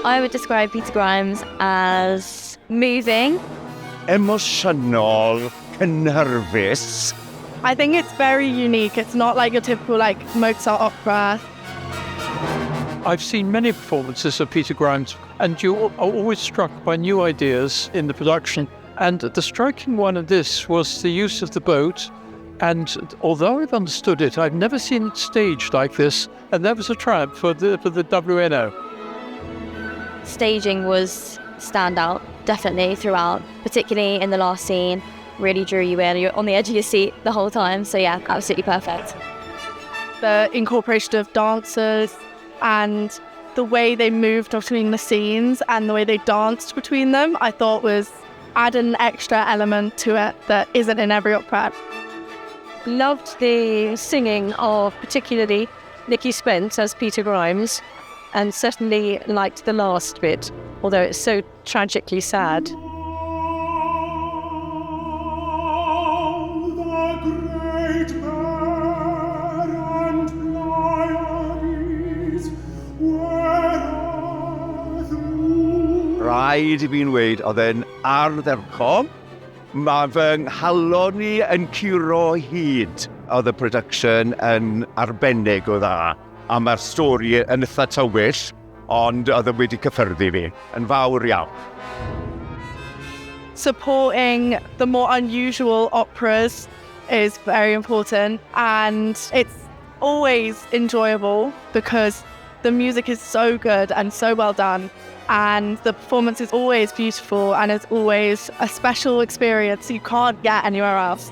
I would describe Peter Grimes as moving. Emosiynol, cynhyrfus. I think it's very unique. It's not like your typical Mozart opera. I've seen many performances of Peter Grimes, and you are always struck by new ideas in the production. And the striking one of this was the use of the boat. And although I've understood it, I've never seen it staged like this. And that was a triumph for the WNO. Staging was standout, definitely throughout, particularly in the last scene. Really drew you in. You're on the edge of your seat the whole time. So yeah, absolutely perfect. The incorporation of dancers and the way they moved between the scenes and the way they danced between them, I thought was added an extra element to it that isn't in every opera. Loved the singing of particularly Nicky Spence as Peter Grimes, and certainly liked the last bit, although it's so tragically sad. Rhaid I fi'n weid, oedd e'n ardderchog. Mae fy nghalon i yn curo hyd. Oedd y production yn arbennig o dda. A mae'r stori yn eitha tywyll, ond oedd e wedi cyffyrddi fi. Yn fawr iawn. Supporting the more unusual operas is very important, and it's always enjoyable because the music is so good and so well done. And the performance is always beautiful and it's always a special experience you can't get anywhere else.